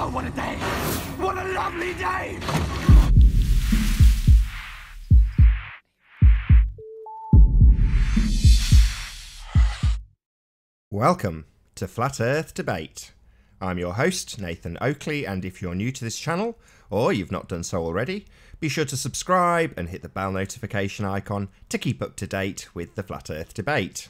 Oh, what a day! What a lovely day! Welcome to Flat Earth Debate. I'm your host, Nathan Oakley, and if you're new to this channel, or you've not done so already, be sure to subscribe and hit the bell notification icon to keep up to date with the Flat Earth Debate.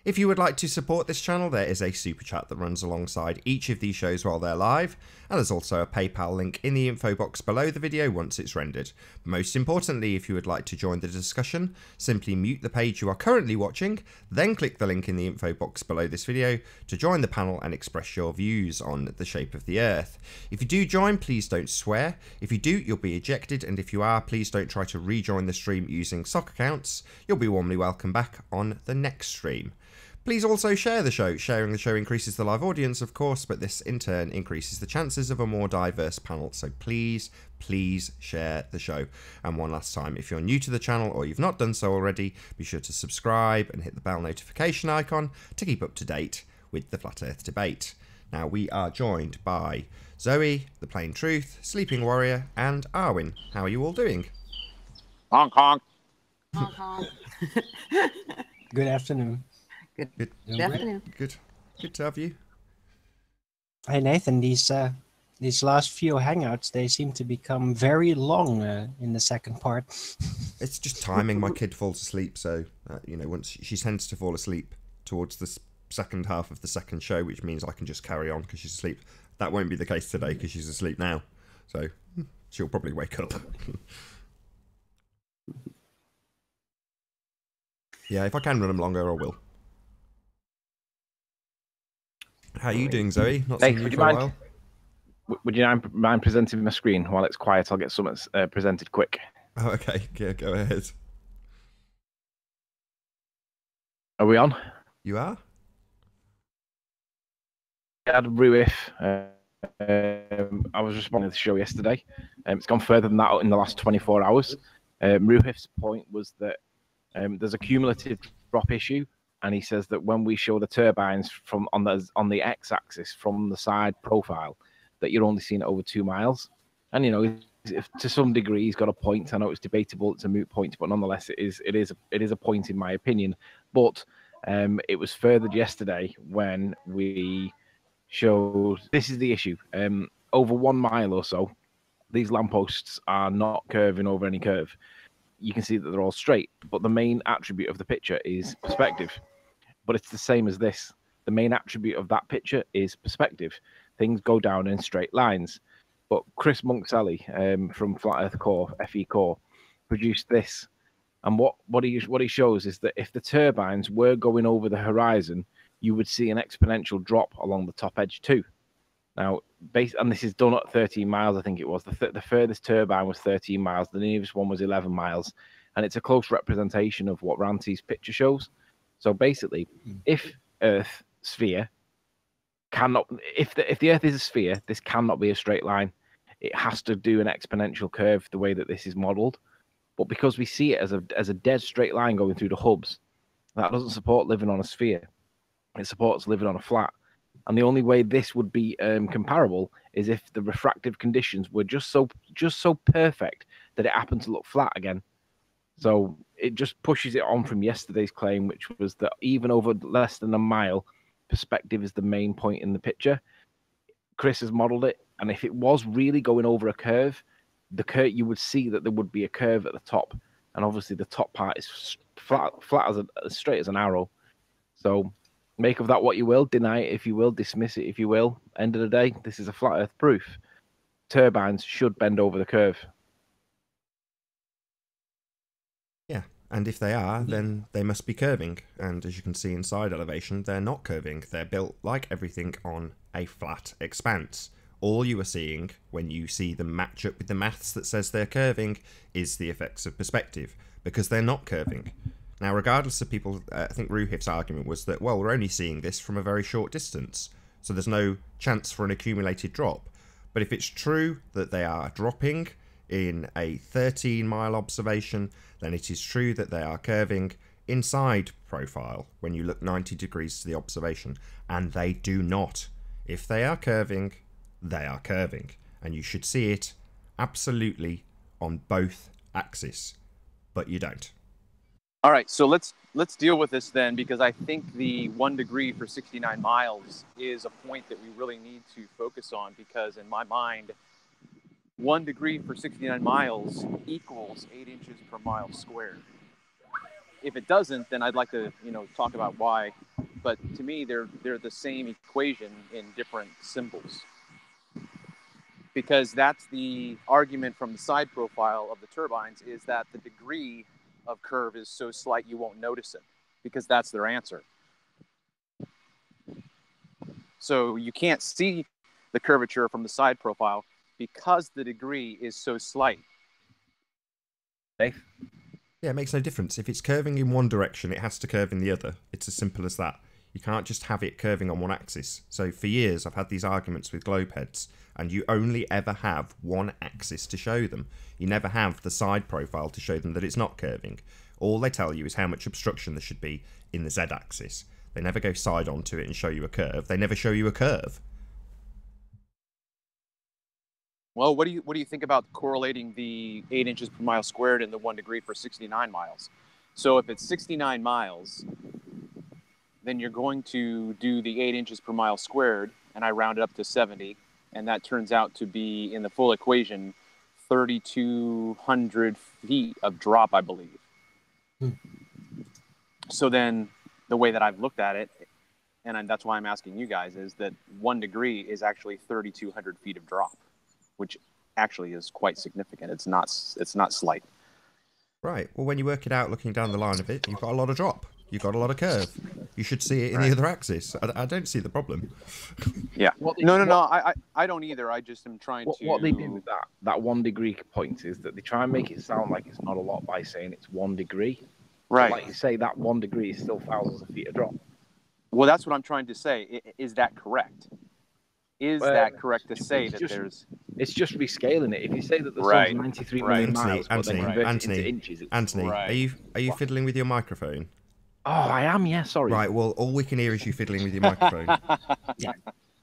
If you would like to support this channel, there is a super chat that runs alongside each of these shows while they're live, and there's also a PayPal link in the info box below the video once it's rendered. Most importantly, if you would like to join the discussion, simply mute the page you are currently watching, then click the link in the info box below this video to join the panel and express your views on the shape of the Earth. If you do join, please don't swear. If you do, you'll be ejected, and if you are, please don't try to rejoin the stream using sock accounts. You'll be warmly welcome back on the next stream. Please also share the show. Sharing the show increases the live audience, of course, but this in turn increases the chances of a more diverse panel. So please share the show. And one last time, if you're new to the channel or you've not done so already, be sure to subscribe and hit the bell notification icon to keep up to date with the Flat Earth Debate. Now, we are joined by Zoe, The Plain Truth, Sleeping Warrior, and Arwin. How are you all doing? Honk honk. Honk honk. Good afternoon. Good afternoon. Good to have you. Hey Nathan, these last few hangouts, they seem to become very long in the second part. It's just timing. My kid falls asleep, so once she tends to fall asleep towards the second half of the second show, which means I can just carry on because she's asleep. That won't be the case today because she's asleep now, so she'll probably wake up. Yeah, if I can run them longer, I will. How are you doing, Zoe? Not seen you for a while. Would you mind presenting my screen while it's quiet? I'll get something presented quick. Oh, okay. Yeah, go ahead. Are we on? You are? I had Ruif. I was responding to the show yesterday. It's gone further than that in the last 24 hours. Ruif's point was that there's a cumulative drop issue. And he says that when we show the turbines from on the x-axis from the side profile, that you're only seeing it over 2 miles. And if, to some degree, he's got a point. I know it's debatable; it's a moot point, but nonetheless, it is a point in my opinion. But it was furthered yesterday when we showed this is the issue. Over 1 mile or so, these lampposts are not curving over any curve. You can see that they're all straight, but the main attribute of the picture is perspective. But it's the same as this. The main attribute of that picture is perspective. Things go down in straight lines. But Chris Monksally from Flat Earth Core, FE Core, produced this. And what he shows is that if the turbines were going over the horizon, you would see an exponential drop along the top edge too. Now, and this is done at 13 miles, I think it was. The furthest turbine was 13 miles. The nearest one was 11 miles. And it's a close representation of what Ranty's picture shows. So basically, if Earth sphere cannot, if the Earth is a sphere, this cannot be a straight line. It has to do an exponential curve the way that this is modeled. But because we see it as a dead straight line going through the hubs, that doesn't support living on a sphere. It supports living on a flat. And the only way this would be comparable is if the refractive conditions were just so perfect that it happened to look flat again. So it just pushes it on from yesterday's claim, which was that even over less than a mile, perspective is the main point in the picture. Chris has modeled it, and if it was really going over a curve, you would see that there would be a curve at the top, and obviously the top part is flat as straight as an arrow. So make of that what you will, deny it if you will, dismiss it if you will. End of the day, this is a flat Earth proof. Turbines should bend over the curve. Yeah, and if they are, then they must be curving. And as you can see in side elevation, they're not curving. They're built like everything on a flat expanse. All you are seeing when you see them match up with the maths that says they're curving is the effects of perspective, because they're not curving. Now, regardless of people, I think Ruhif's argument was that, well, we're only seeing this from a very short distance, so there's no chance for an accumulated drop. But if it's true that they are dropping in a 13-mile observation, then it is true that they are curving inside profile when you look 90 degrees to the observation, and they do not. If they are curving, they are curving. And you should see it absolutely on both axes, but you don't. All right, so let's deal with this then, because I think the 1 degree for 69 miles is a point that we really need to focus on, because in my mind, 1 degree for 69 miles equals 8 inches per mile squared. If it doesn't, then I'd like to, talk about why. But to me, they're the same equation in different symbols, because that's the argument from the side profile of the turbines, is that the degree of curve is so slight you won't notice it, because that's their answer. So you can't see the curvature from the side profile because the degree is so slight. Dave? Yeah, it makes no difference. If it's curving in one direction, it has to curve in the other. It's as simple as that. You can't just have it curving on one axis. So for years, I've had these arguments with globe heads, and you only ever have one axis to show them. You never have the side profile to show them that it's not curving. All they tell you is how much obstruction there should be in the z-axis. They never go side onto it and show you a curve. They never show you a curve. Well, what do you think about correlating the 8 inches per mile squared and the 1 degree for 69 miles? So if it's 69 miles, then you're going to do the 8 inches per mile squared, and I round it up to 70, and that turns out to be, in the full equation, 3,200 feet of drop, I believe. So then the way that I've looked at it, and that's why I'm asking you guys, is that 1 degree is actually 3,200 feet of drop, which actually is quite significant. It's not slight. Right. Well, when you work it out looking down the line of it, you've got a lot of drop. You've got a lot of curve. You should see it in the other axis. I don't see the problem. Yeah. No. I don't either. I just am trying to... What they do with that 1 degree point is that they try and make it sound like it's not a lot by saying it's 1 degree. Right. But like you say, that 1 degree is still thousands of feet of drop. Well, that's what I'm trying to say. Is that correct? Is that correct to say that there's... It's just rescaling it. If you say that the sun's 93 million miles, but then convert it into inches... Anthony, right. are you fiddling with your microphone? Oh, I am, yeah, sorry. Right, well, all we can hear is you fiddling with your microphone. Yeah.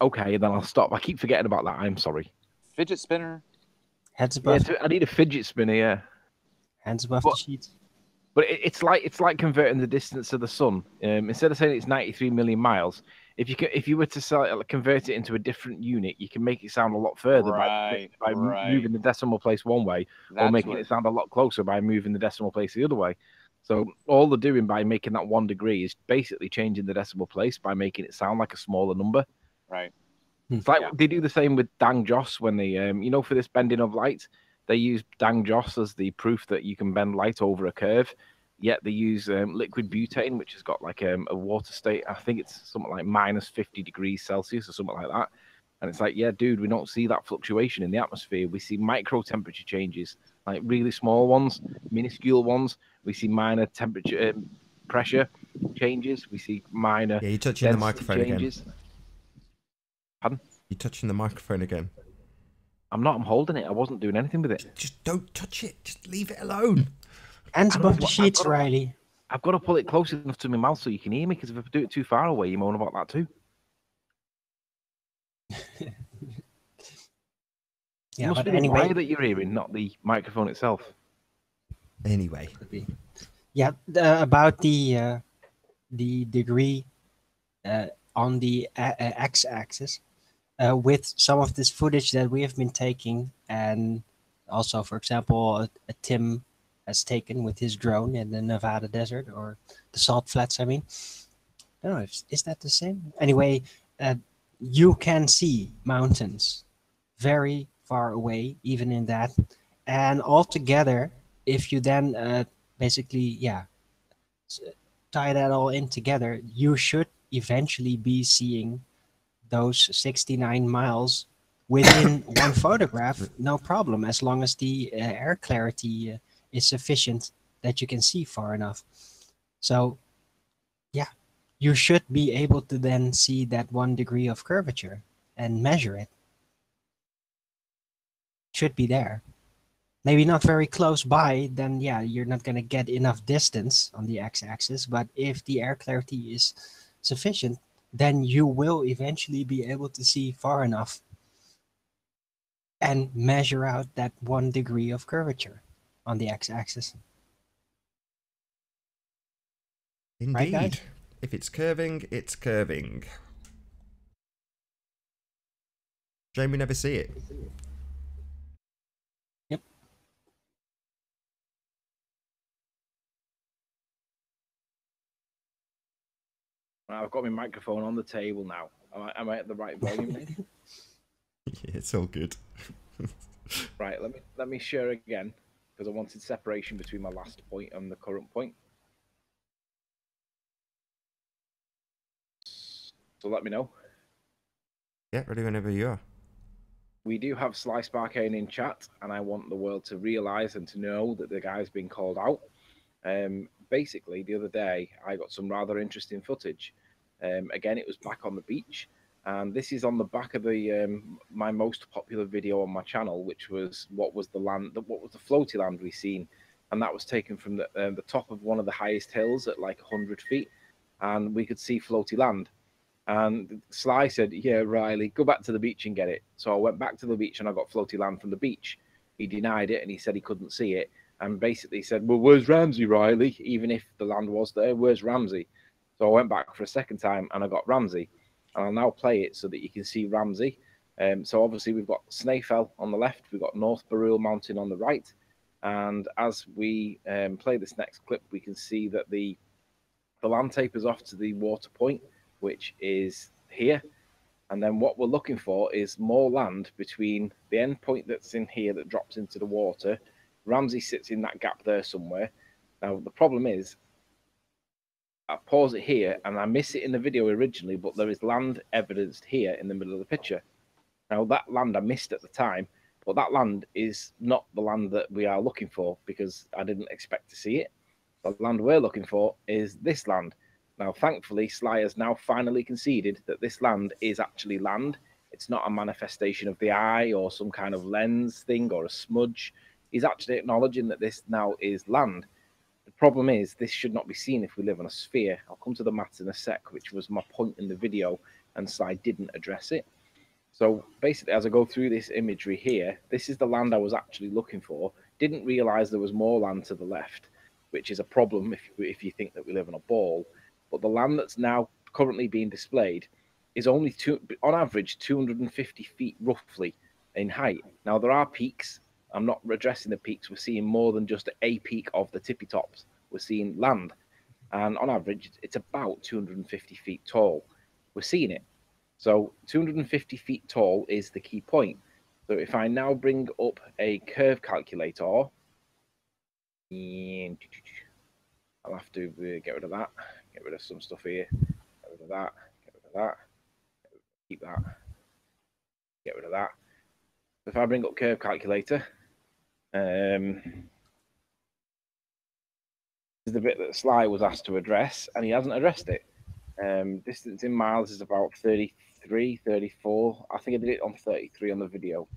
Okay, then I'll stop. I keep forgetting about that. I'm sorry. Fidget spinner? Heads above. Yeah, I need a fidget spinner, yeah. Hands above the sheet. But it's like converting the distance of the sun. Instead of saying it's 93 million miles, if you were to convert it into a different unit, you can make it sound a lot further by moving the decimal place one way, or making it sound a lot closer by moving the decimal place the other way. So all they're doing by making that 1 degree is basically changing the decimal place by making it sound like a smaller number. Right. It's like they do the same with Dang Joss when they, for this bending of light, they use Dang Joss as the proof that you can bend light over a curve. Yet they use liquid butane, which has got like a water state. I think it's something like minus 50 degrees Celsius or something like that. And it's like, yeah, dude, we don't see that fluctuation in the atmosphere. We see micro temperature changes, like really small ones, minuscule ones. We see minor temperature, pressure changes. We see minor. Yeah, you're touching the microphone changes. again. Pardon? You're touching the microphone again. I'm not. I'm holding it. I wasn't doing anything with it. Just don't touch it. Just leave it alone. Hands above the sheets, Riley. I've got to pull it close enough to my mouth so you can hear me, because if I do it too far away, you moan about that too. Yeah, but be the anyway, wire that you're hearing, not the microphone itself. Anyway. Yeah, about the degree on the x-axis, with some of this footage that we have been taking, and also, for example, Tim has taken with his drone in the Nevada desert, or the salt flats, I mean. I don't know, is that the same? Anyway, you can see mountains very far away, even in that. And altogether, if you then basically, tie that all in together, you should eventually be seeing those 69 miles within one photograph, no problem, as long as the air clarity is sufficient that you can see far enough. So, yeah, you should be able to then see that 1 degree of curvature and measure it. Should be there. Maybe not very close by, then yeah, you're not going to get enough distance on the x-axis, but if the air clarity is sufficient, then you will eventually be able to see far enough and measure out that 1 degree of curvature on the x-axis. Right, Indeed. guys? If it's curving, it's curving. Shame we never see it. Yep. I've got my microphone on the table now. Am I at the right volume, Nick? Yeah, it's all good. Right, let me share again, because I wanted separation between my last point and the current point. So let me know. Yeah, ready whenever you are. We do have Sly Sparkane in chat, and I want the world to realise and to know that the guy's been called out. Basically, the other day, I got some rather interesting footage. Again, it was back on the beach, and this is on the back of the my most popular video on my channel, which was what was the floaty land we seen, and that was taken from the top of one of the highest hills at like 100 feet, and we could see floaty land. And Sly said, "Yeah, Riley, go back to the beach and get it." So I went back to the beach and I got floaty land from the beach. He denied it and he said he couldn't see it, and basically said, "Well, where's Ramsey, Riley? Even if the land was there, where's Ramsey?" So I went back for a second time and I got Ramsey, and I'll now play it so that you can see Ramsey. So obviously we've got Snaefell on the left, we've got North Barrule Mountain on the right, and as we play this next clip, we can see that the land tapers off to the water point, which is here. And then what we're looking for is more land between the end point that's in here that drops into the water. Ramsey sits in that gap there somewhere. Now, the problem is, I pause it here and I miss it in the video originally, but there is land evidenced here in the middle of the picture. Now, that land I missed at the time, but that land is not the land that we are looking for because I didn't expect to see it. The land we're looking for is this land. Now, thankfully, Sly has now finally conceded that this land is actually land. It's not a manifestation of the eye or some kind of lens thing or a smudge. He's actually acknowledging that this now is land. The problem is this should not be seen if we live on a sphere. I'll come to the maths in a sec, which was my point in the video, and Sly didn't address it. So basically, as I go through this imagery here, this is the land I was actually looking for. Didn't realize there was more land to the left, which is a problem if you think that we live on a ball. But the land that's now currently being displayed is only on average 250 feet roughly in height. Now, there are peaks. I'm not addressing the peaks. We're seeing more than just a peak of the tippy tops. We're seeing land. And on average, it's about 250 feet tall. We're seeing it. So 250 feet tall is the key point. So if I now bring up a curve calculator, I'll have to get rid of that, get rid of some stuff here, get rid of that, get rid of that, keep that, get rid of that. If I bring up curve calculator, this is the bit that Sly was asked to address, and he hasn't addressed it. Distance in miles is about 33, 34. I think I did it on 33 on the video.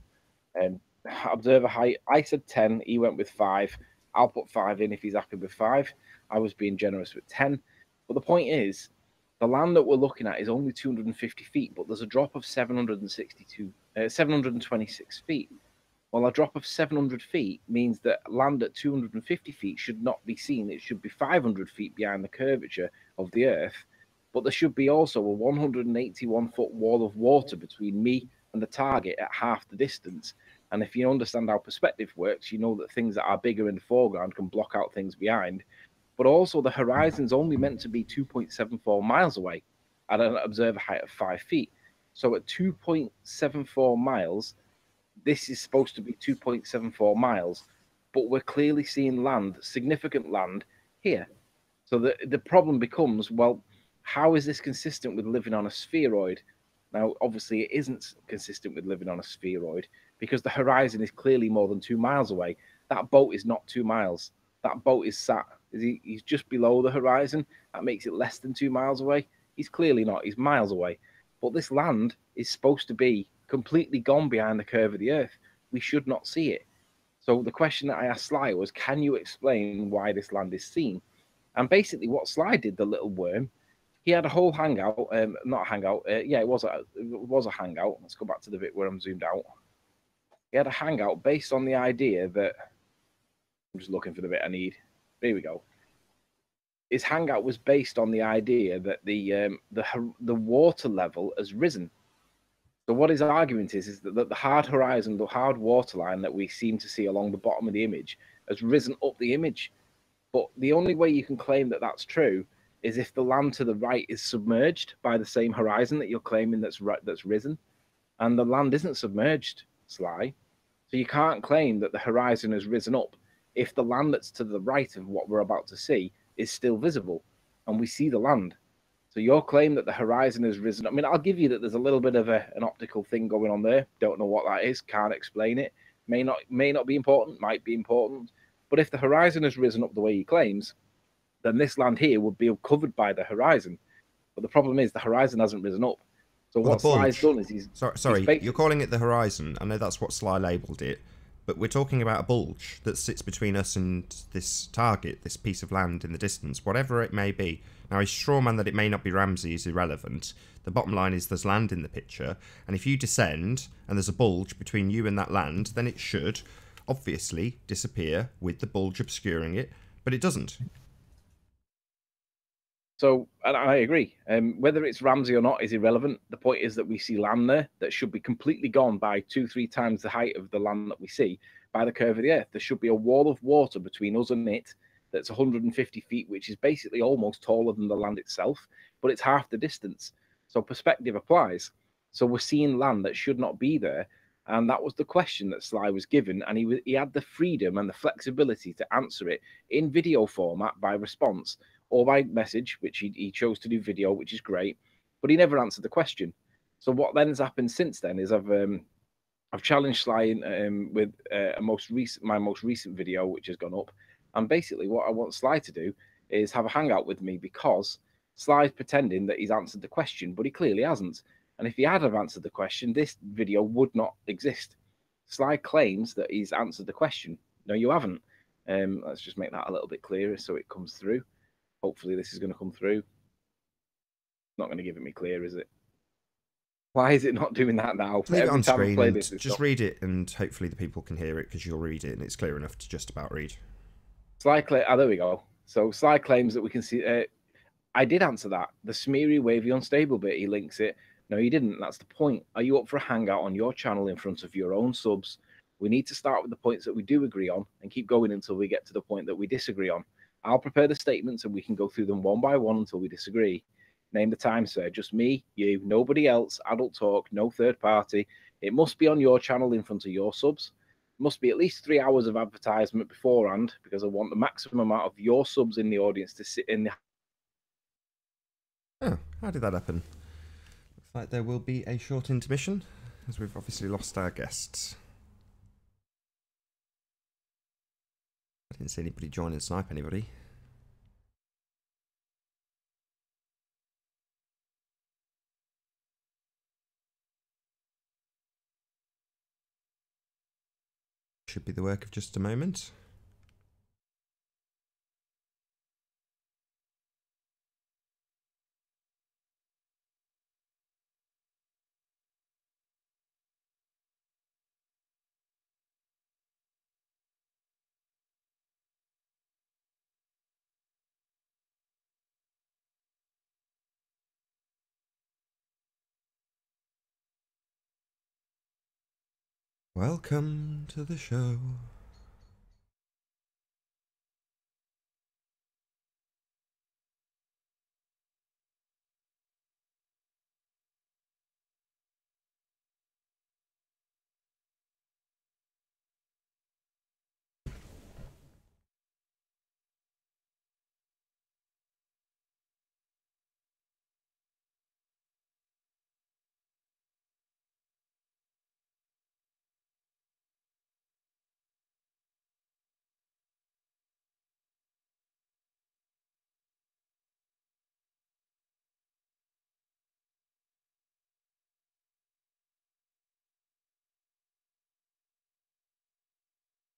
Observer height, I said 10, he went with 5. I'll put 5 in if he's happy with 5. I was being generous with 10. But the point is, the land that we're looking at is only 250 feet, but there's a drop of 726 feet. Well, a drop of 700 feet means that land at 250 feet should not be seen. It should be 500 feet behind the curvature of the Earth. But there should be also a 181-foot wall of water between me and the target at half the distance. And if you understand how perspective works, you know that things that are bigger in the foreground can block out things behind. But also the horizon's only meant to be 2.74 miles away at an observer height of 5 feet. So at 2.74 miles, this is supposed to be 2.74 miles, but we're clearly seeing land, significant land here. So the problem becomes, well, how is this consistent with living on a spheroid? Now, obviously, it isn't consistent with living on a spheroid because the horizon is clearly more than 2 miles away. That boat is not 2 miles. That boat is sat. He's just below the horizon. That makes it less than 2 miles away. He's clearly not. He's miles away. But this land is supposed to be completely gone behind the curve of the Earth. We should not see it. So the question that I asked Sly was, can you explain why this land is seen? And basically what Sly did, the little worm, he had a whole hangout, not a hangout, yeah, it was a hangout. Let's go back to the bit where I'm zoomed out. He had a hangout based on the idea that I'm just looking for the bit I need. There we go. His hangout was based on the idea that the water level has risen. So what his argument is that the hard horizon, the hard water line that we seem to see along the bottom of the image has risen up the image. But the only way you can claim that that's true is if the land to the right is submerged by the same horizon that you're claiming that's risen. And the land isn't submerged, Sly. So you can't claim that the horizon has risen up if the land that's to the right of what we're about to see is still visible and we see the land. So your claim that the horizon has risen, I mean, I'll give you that there's a little bit of an optical thing going on there. Don't know what that is, can't explain it. May not be important, might be important. But if the horizon has risen up the way he claims, then this land here would be covered by the horizon. But the problem is the horizon hasn't risen up. So Well, what Sly's done is he's... Sorry, you're calling it the horizon. I know that's what Sly labelled it. But we're talking about a bulge that sits between us and this target, this piece of land in the distance, whatever it may be. Now, his straw man that it may not be Ramsey is irrelevant. The bottom line is there's land in the picture, and if you descend and there's a bulge between you and that land, then it should obviously disappear with the bulge obscuring it, but it doesn't. So, and I agree. Whether it's Ramsey or not is irrelevant. The point is that we see land there that should be completely gone by 2-3 times the height of the land that we see by the curve of the earth. There should be a wall of water between us and it that's 150 feet, which is basically almost taller than the land itself, but it's half the distance. So perspective applies. So we're seeing land that should not be there. And that was the question that Sly was given. And he had the freedom and the flexibility to answer it in video format by response or by message, which he chose to do video, which is great, but he never answered the question. So what then has happened since then is I've challenged Sly with my most recent video, which has gone up. And basically what I want Sly to do is have a hangout with me because Sly's pretending that he's answered the question, but he clearly hasn't. And if he had have answered the question, this video would not exist. Sly claims that he's answered the question. No, you haven't. Let's just make that a little bit clearer so it comes through. Hopefully this is going to come through. It's not going to give it me clear, is it? Why is it not doing that now? Leave it on screen and just read it, and hopefully the people can hear it because you'll read it and it's clear enough to just about read. There we go. So Sly claims that we can see... I did answer that. The smeary, wavy, unstable bit, he links it. No, you didn't. That's the point. Are you up for a hangout on your channel in front of your own subs? We need to start with the points that we do agree on and keep going until we get to the point that we disagree on. I'll prepare the statements and we can go through them one by one until we disagree. Name the time, sir. Just me, you, nobody else, adult talk, no third party. It must be on your channel in front of your subs. It must be at least 3 hours of advertisement beforehand because I want the maximum amount of your subs in the audience to sit in the... Oh, how did that happen? Looks like there will be a short intermission as we've obviously lost our guests. I didn't see anybody join and snipe anybody. Should be the work of just a moment. Welcome to the show.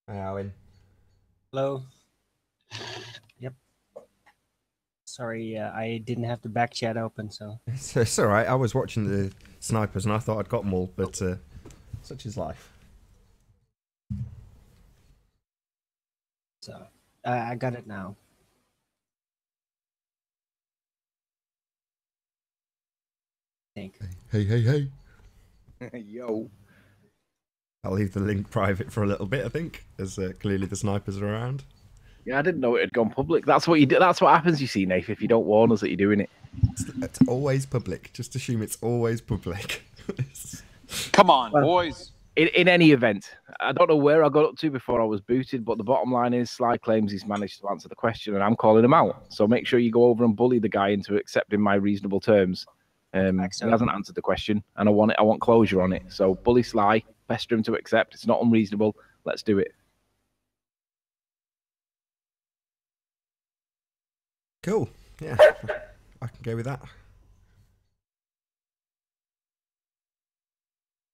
Hi, Owen. Hello. Yep. Sorry, I didn't have the back chat open, so. It's alright, I was watching the snipers and I thought I'd got them all, but such is life. So I got it now. I think. Hey. Yo. I'll leave the link private for a little bit, I think, as clearly the snipers are around. Yeah, I didn't know it had gone public. That's what you do. That's what happens, you see, Nath, if you don't warn us that you're doing it. It's always public. Just assume it's always public. Come on, Well, boys. In any event, I don't know where I got up to before I was booted, but the bottom line is Sly claims he's managed to answer the question, and I'm calling him out. So make sure you go over and bully the guy into accepting my reasonable terms. He hasn't answered the question, and I want closure on it. So bully Sly, pester him to accept. It's not unreasonable. Let's do it. Cool. Yeah, I can go with that.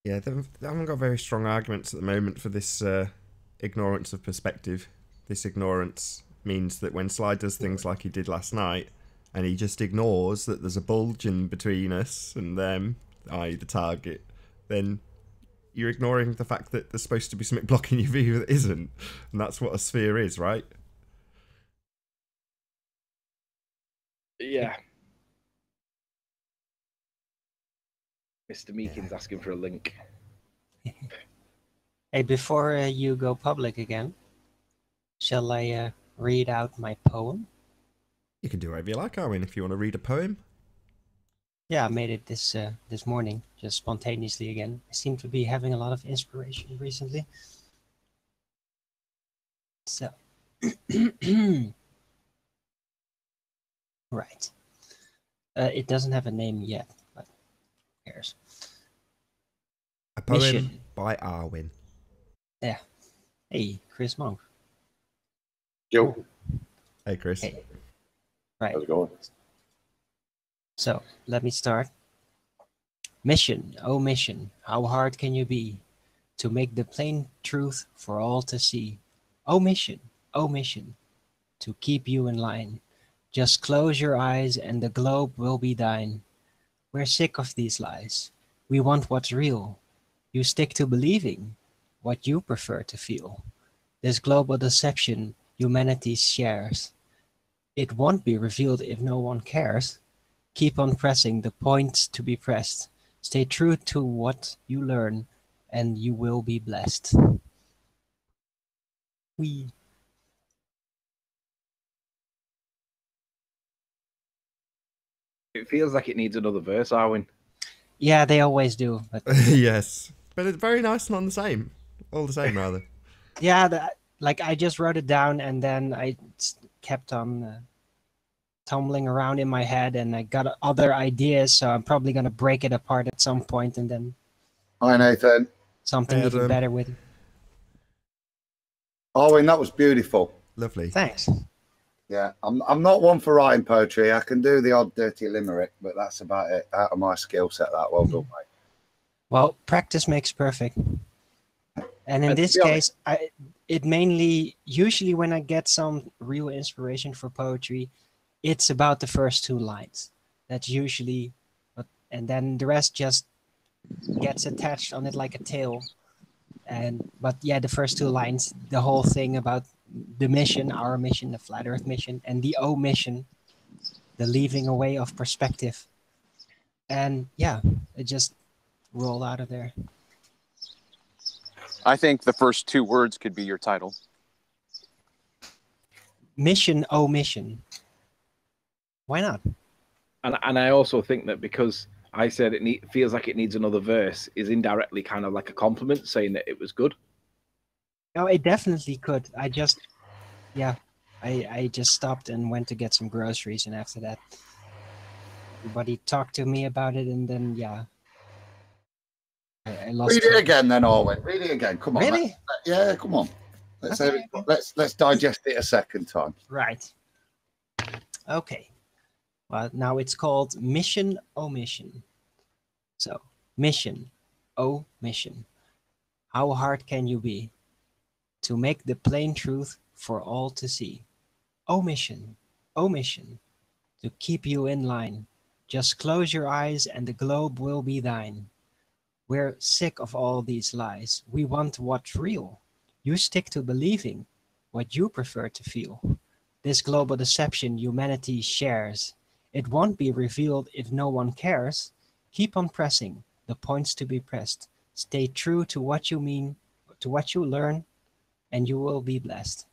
Yeah, they haven't got very strong arguments at the moment for this ignorance of perspective. This ignorance means that when Sly does things like he did last night, and he just ignores that there's a bulge in between us and them, i.e. the target, then you're ignoring the fact that there's supposed to be something blocking your view that isn't. And that's what a sphere is, right? Yeah. Mr. Meekin's asking for a link. Hey, before you go public again, shall I read out my poem? You can do whatever you like, Arwen, if you want to read a poem. Yeah, I made it this morning, just spontaneously again. I seem to be having a lot of inspiration recently. So, right. It doesn't have a name yet, but who cares? A poem Mission. by Arwen. Yeah. Hey, Chris Monk. Yo, Hey, Chris. Hey. Right. how's it going? So, let me start. Mission, oh mission, how hard can you be to make the plain truth for all to see? Oh mission, to keep you in line. Just close your eyes and the globe will be thine. We're sick of these lies. We want what's real. You stick to believing what you prefer to feel. This global deception humanity shares. It won't be revealed if no one cares. Keep on pressing the points to be pressed. Stay true to what you learn, and you will be blessed. We. It feels like it needs another verse, Arwen. Yeah, they always do. But Yes. But it's very nice and on the same. All the same, rather. yeah, like I just wrote it down, and then I kept on tumbling around in my head, and I got other ideas. So I'm probably gonna break it apart at some point, and then Hi, Nathan. something even Adam. better with it. Owen, that was beautiful. Lovely. Thanks. Yeah, I'm not one for writing poetry. I can do the odd dirty limerick, but that's about it. Out of my skill set, that. Well done, mate. Well, practice makes perfect. And in And to this be honest- case, it mainly, usually when I get some real inspiration for poetry, it's about the first two lines. That's usually, and then the rest just gets attached on it like a tail. But yeah, the first two lines, the whole thing about the mission, our mission, the flat Earth mission, and the O mission, the leaving away of perspective. And yeah, it just rolled out of there. I think the first two words could be your title. Mission, oh mission. Why not? And I also think that because I said it feels like it needs another verse is indirectly kind of like a compliment, saying that it was good. No, it definitely could. I just stopped and went to get some groceries, and after that, everybody talked to me about it, and then I lost. Read it again, then, Owen. Read it again. Come on. Really? Yeah, come on. Let's Okay. let's digest it a second time. Right. Okay. Well, now it's called Mission Omission. So, mission, oh mission. How hard can you be to make the plain truth for all to see? Omission, to keep you in line. Just close your eyes and the globe will be thine. We're sick of all these lies. We want what's real. You stick to believing what you prefer to feel. This global deception humanity shares. It won't be revealed if no one cares. Keep on pressing the points to be pressed. Stay true to what you mean, to what you learn, and you will be blessed.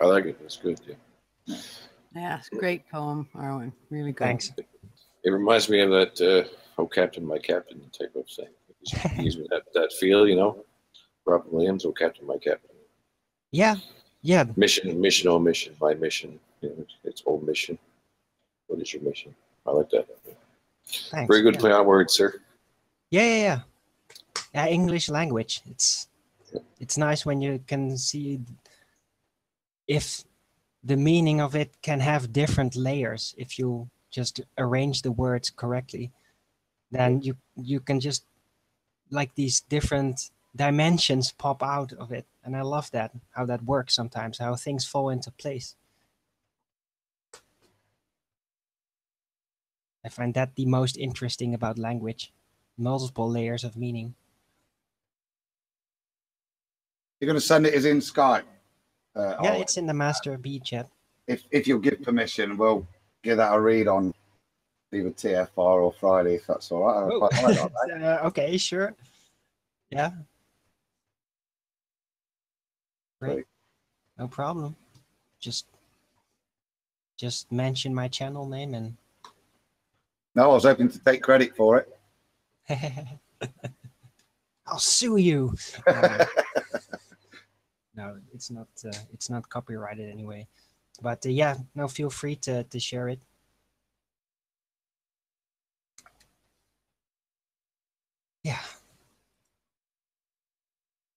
I like it. That's good. Yeah. Yeah, it's a great poem, Arwen. Really good. Thanks. It reminds me of that "Oh Captain, My Captain" type of thing. He's that feel, you know. Robin Williams, "Oh Captain, My Captain." Yeah, yeah. Mission, oh mission, my mission. You know, it's old mission. What is your mission? I like that. Thanks. Very good Yeah. play on words, sir. Yeah. English language. It's nice when you can see if the meaning of it can have different layers. If you just arrange the words correctly, then you can just like these different dimensions pop out of it, and I love that, how that works sometimes, how things fall into place. I find that the most interesting about language, multiple layers of meaning. You're going to send it as in Skype. Yeah, Ollie. it's in the Master B chat. If you'll give permission, we'll give that a read on either TFR or Friday, if that's all right. I quite like that. Okay, sure. Yeah. Great. No problem. Just mention my channel name and No, I was hoping to take credit for it. I'll sue you. No, it's not copyrighted anyway. But yeah, no, feel free to share it. Yeah.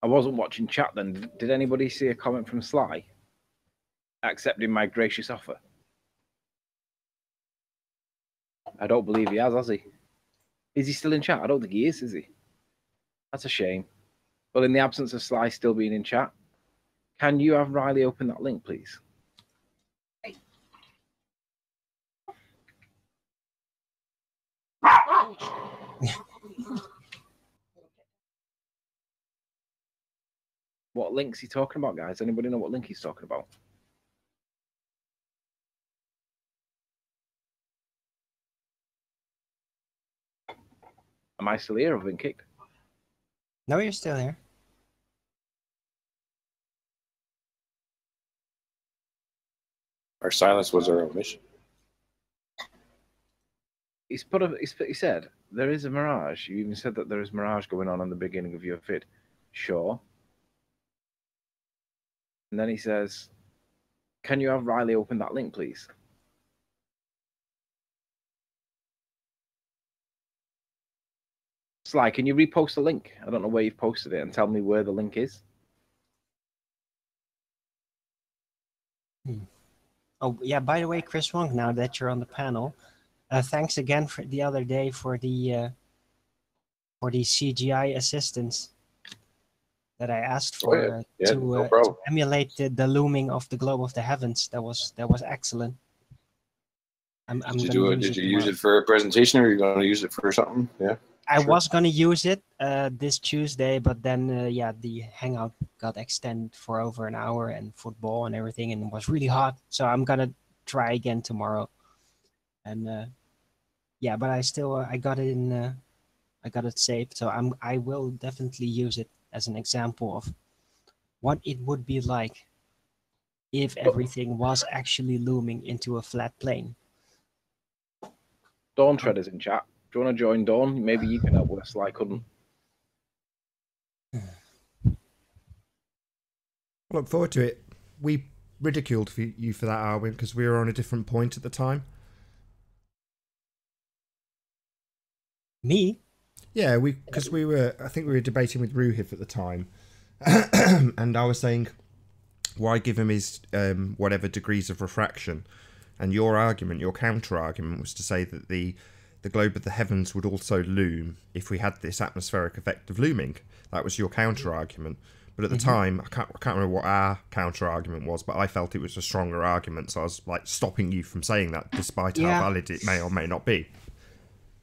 I wasn't watching chat then. Did anybody see a comment from Sly accepting my gracious offer? I don't believe he has he? Is he still in chat? I don't think he is he? That's a shame. Well, in the absence of Sly still being in chat, can you have Riley open that link, please? What link's he talking about, guys? Anybody know what link he's talking about? Am I still here or have I been kicked? No, you're still here. Our silence was our omission. He said, there is a mirage. You even said that there is mirage going on the beginning of your vid. Sure. And then he says, can you have Riley open that link, please? Sly, can you repost the link? I don't know where you've posted it and tell me where the link is. Oh, yeah, by the way, Chris Wong, now that you're on the panel, thanks again for the other day for the CGI assistance that I asked for to emulate the looming of the globe of the heavens. That was excellent. Did you use it for a presentation, or are you going to use it for something? Yeah. I was going to use it this Tuesday, but then the hangout got extended for over an hour, and football and everything, and it was really hot. So I'm gonna try again tomorrow. And but I got it in. I got it saved, so I will definitely use it as an example of what it would be like if everything was actually looming into a flat plane. Dawn Treader's in chat. Do you want to join Dawn? Maybe you can help where Sly couldn't. I look forward to it. We ridiculed you for that, Arwen, because we were on a different point at the time. Me? Yeah, because we were. I think we were debating with Ruhif at the time, and I was saying, why give him his whatever degrees of refraction? And your argument, your counter argument, was to say that the globe of the heavens would also loom if we had this atmospheric effect of looming. That was your counter argument. But at the time, I can't remember what our counter argument was, but I felt it was a stronger argument, so I was like stopping you from saying that, despite how valid it may or may not be.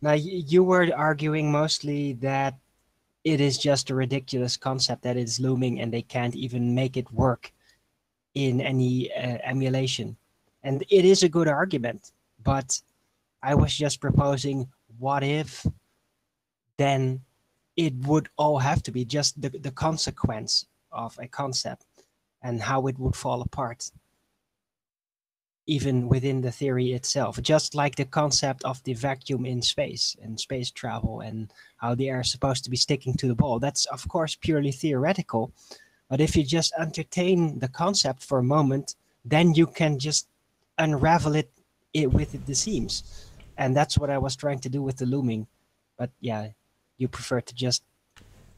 Now, you were arguing mostly that it is just a ridiculous concept that it's looming and they can't even make it work in any emulation. And it is a good argument, but I was just proposing, what if then it would all have to be just the consequence of a concept and how it would fall apart, even within the theory itself, just like the concept of the vacuum in space and space travel and how the air is supposed to be sticking to the ball. That's of course purely theoretical, but if you just entertain the concept for a moment, then you can just unravel it with the seams. And that's what I was trying to do with the looming. But yeah, you prefer to just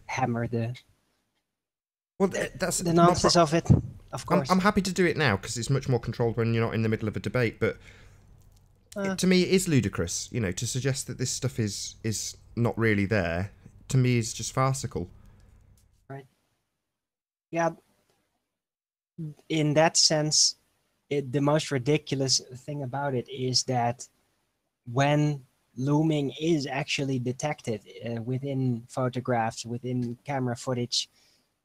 hammer the that's the nonsense of it, of course. I'm happy to do it now because it's much more controlled when you're not in the middle of a debate. But to me, it is ludicrous. You know, to suggest that this stuff is not really there, to me, is just farcical. Right. Yeah. In that sense, the most ridiculous thing about it is that when looming is actually detected within photographs, within camera footage,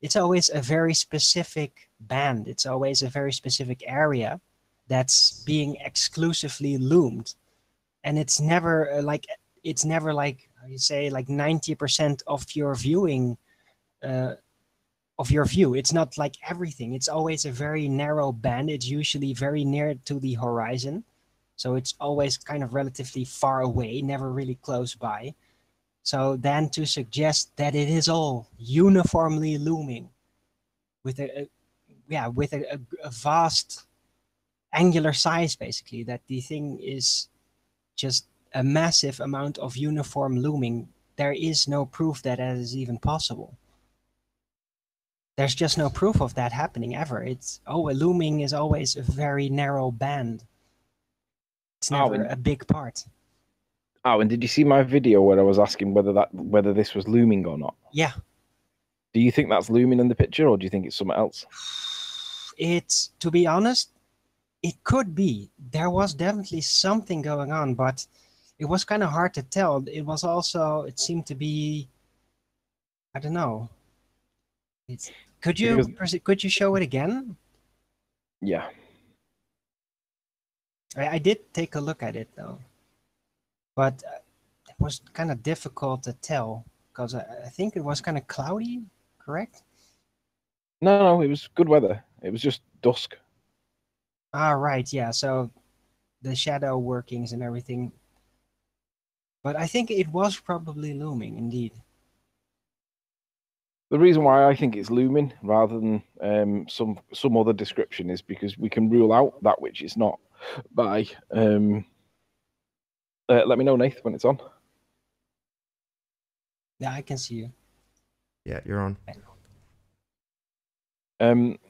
it's always a very specific band. It's always a very specific area that's being exclusively loomed. And it's never how you say, like 90% of your viewing, of your view. It's not like everything. It's always a very narrow band. It's usually very near to the horizon. So it's always kind of relatively far away, never really close by. So then to suggest that it is all uniformly looming with a vast angular size, basically, that the thing is just a massive amount of uniform looming, there is no proof that that is even possible. There's just no proof of that happening ever. A looming is always a very narrow band. It's never a big part. Oh, and did you see my video where I was asking whether this was looming or not? Yeah. Do you think that's looming in the picture, or do you think it's something else? It's, to be honest, it could be. There was definitely something going on, but it was kind of hard to tell. It was also, it seemed to be, I don't know. Could you show it again? Yeah. I did take a look at it though, but it was kind of difficult to tell because I think it was kind of cloudy, correct? No, it was good weather. It was just dusk. Ah, right, yeah. So the shadow workings and everything. But I think it was probably looming, indeed. The reason why I think it's looming rather than some other description is because we can rule out that which it's not by. Let me know, Nath, when it's on. Yeah, I can see you. Yeah, you're on.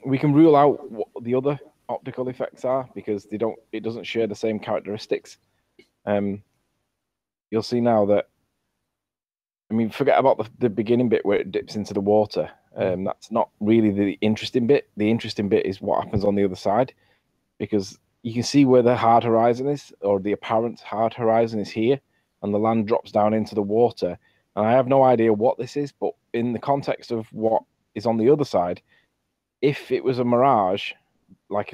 We can rule out what the other optical effects are because it doesn't share the same characteristics. You'll see now that, I mean, forget about the beginning bit where it dips into the water. That's not really the interesting bit. The interesting bit is what happens on the other side, because you can see where the hard horizon is, or the apparent hard horizon is here, and the land drops down into the water. And I have no idea what this is, but in the context of what is on the other side, if it was a mirage, like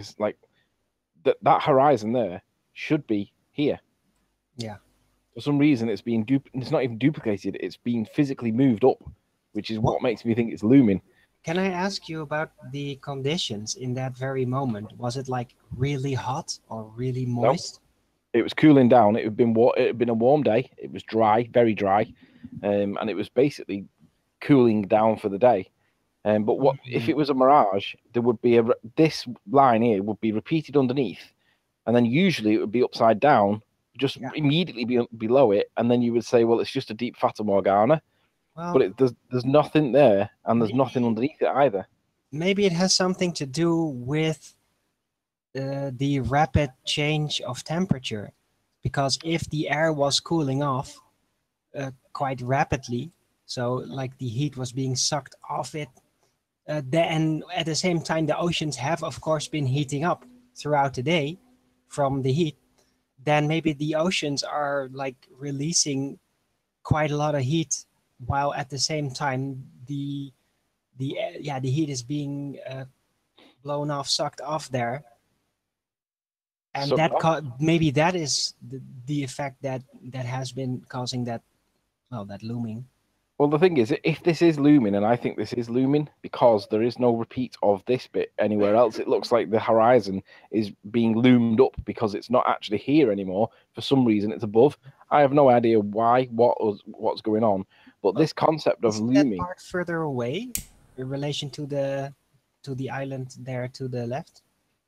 that horizon there should be here. Yeah. For some reason, it's not even duplicated. It's being physically moved up, which is what makes me think it's looming. Can I ask you about the conditions in that very moment? Was it like really hot or really moist? No. It was cooling down. It had been a warm day. It was dry, very dry, and it was basically cooling down for the day. But if it was a mirage? There would be this line here would be repeated underneath, and then usually it would be upside down, just immediately below it, and then you would say, well, it's just a deep Fata Morgana. Well, but there's nothing there, and there's nothing underneath it either. Maybe it has something to do with the rapid change of temperature, because if the air was cooling off quite rapidly, so like the heat was being sucked off it, then at the same time the oceans have of course been heating up throughout the day from the heat, then maybe the oceans are like releasing quite a lot of heat while at the same time the heat is being blown off, sucked off there, and Sucked that off? maybe that is the effect that has been causing that, well, that looming. Well, the thing is, if this is looming, and I think this is looming because there is no repeat of this bit anywhere else, it looks like the horizon is being loomed up because it's not actually here anymore. For some reason, it's above. I have no idea why, what's going on, but this concept of Isn't looming. that part further away in relation to the island there to the left?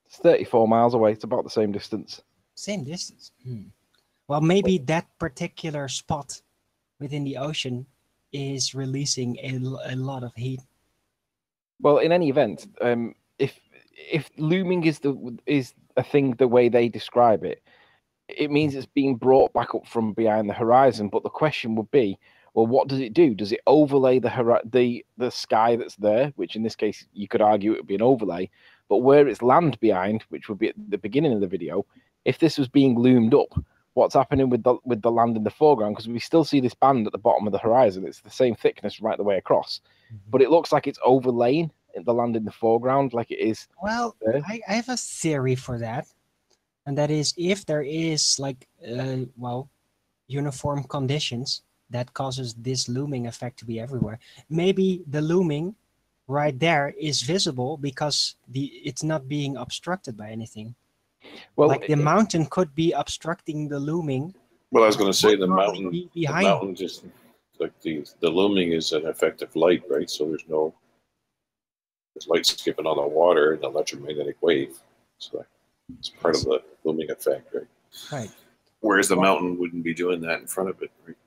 It's 34 miles away. It's about the same distance. Same distance. Well, maybe that particular spot within the ocean is releasing a lot of heat. Well, in any event, if looming is a thing the way they describe it, it means it's being brought back up from behind the horizon. But the question would be, well, what does it do? Does it overlay the sky that's there? Which in this case, you could argue it would be an overlay. But where it's land behind, which would be at the beginning of the video, if this was being loomed up, what's happening with the land in the foreground? Because we still see this band at the bottom of the horizon. It's the same thickness right the way across, but it looks like it's overlaying the land in the foreground, like it is. Well, I have a theory for that, and that is if there is like uniform conditions that causes this looming effect to be everywhere. Maybe the looming right there is visible because it's not being obstructed by anything. Well, like the mountain could be obstructing the looming. Well, I was going to say the mountain just like the looming is an effect of light, right? So there's light skipping on the water, an electromagnetic wave. So it's part of the looming effect, right? Right. Whereas the mountain wouldn't be doing that in front of it, right?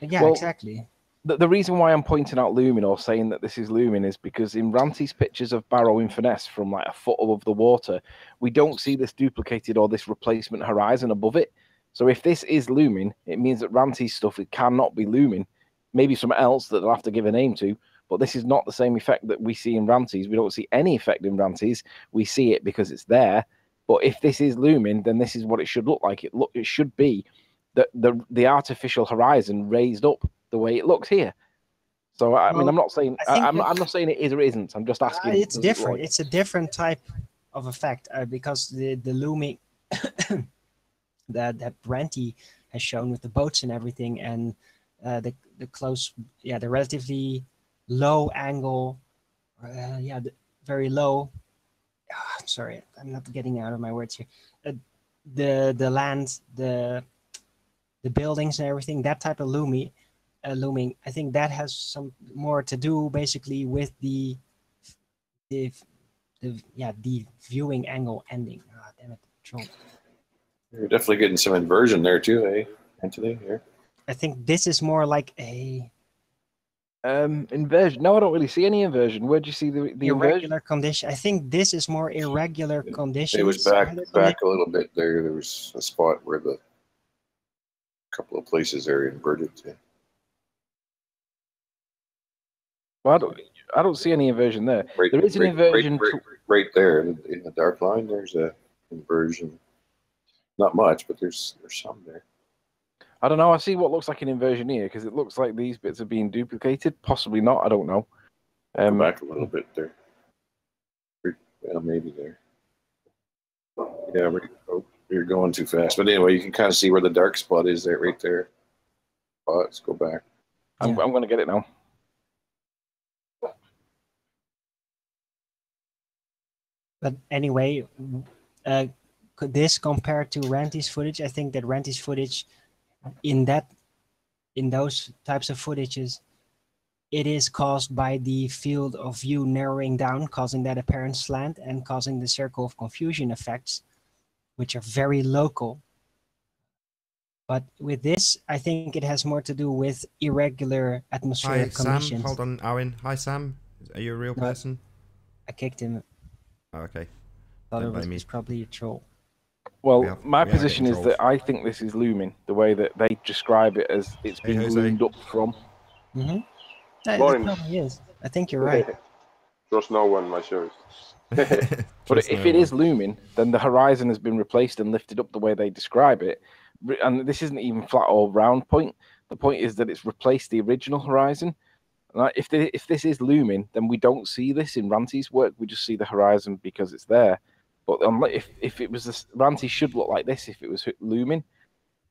Yeah, exactly. The reason why I'm pointing out looming or saying that this is looming is because in Ranty's pictures of Barrow in Finesse from like a foot above the water, we don't see this duplicated or this replacement horizon above it. So if this is looming, it means that Ranty's stuff, it cannot be looming. Maybe something else that they'll have to give a name to, but this is not the same effect that we see in Ranty's. We don't see any effect in Ranty's. We see it because it's there. But if this is looming, then this is what it should look like. It should be the artificial horizon raised up the way it looks here. So I mean, I'm not saying I'm not saying it is or isn't. I'm just asking. It's different. It's a different type of effect because the looming that Ranty has shown with the boats and everything, and the relatively low angle, very low. I'm sorry, I'm not getting out of my words here. The land, the buildings and everything, that type of looming, I think that has some more to do basically with the viewing angle ending. Ah, damn it, troll. You're definitely getting some inversion there too, eh, Anthony? Here. I think this is more like a inversion. No, I don't really see any inversion. Where do you see the irregular inversion? condition? I think this is more irregular conditions. It was back a little bit there. There was a spot where a couple of places are inverted too. Well, I don't see any inversion there. There is an inversion right there in the dark line. There's a inversion. Not much, but there's some there. I don't know. I see what looks like an inversion here because it looks like these bits are being duplicated. Possibly not. I don't know. Go back a little bit there. Well, maybe there. Yeah, you're going too fast. But anyway, you can kind of see where the dark spot is there, right there. Oh, let's go back. I'm going to get it now. But anyway, could this compare to Ranty's footage? I think that Ranty's footage, in those types of footages, it is caused by the field of view narrowing down, causing that apparent slant and causing the circle of confusion effects, which are very local. But with this, I think it has more to do with irregular atmospheric conditions. Sam, hold on, Owen. Hi, Sam. Are you a real person? I kicked him. Oh, okay. Thought it was probably a troll. Well, my position is that I think this is looming, the way that they describe it as it's being loomed up from. Mm-hmm. That probably is. I think you're right. Trust no one, my choice. But if it is looming, then the horizon has been replaced and lifted up the way they describe it. And this isn't even flat or round point. The point is that it's replaced the original horizon. Like, if this is looming, then we don't see this in Ranty's work. We just see the horizon because it's there. But if it was this, Ranty should look like this if it was looming,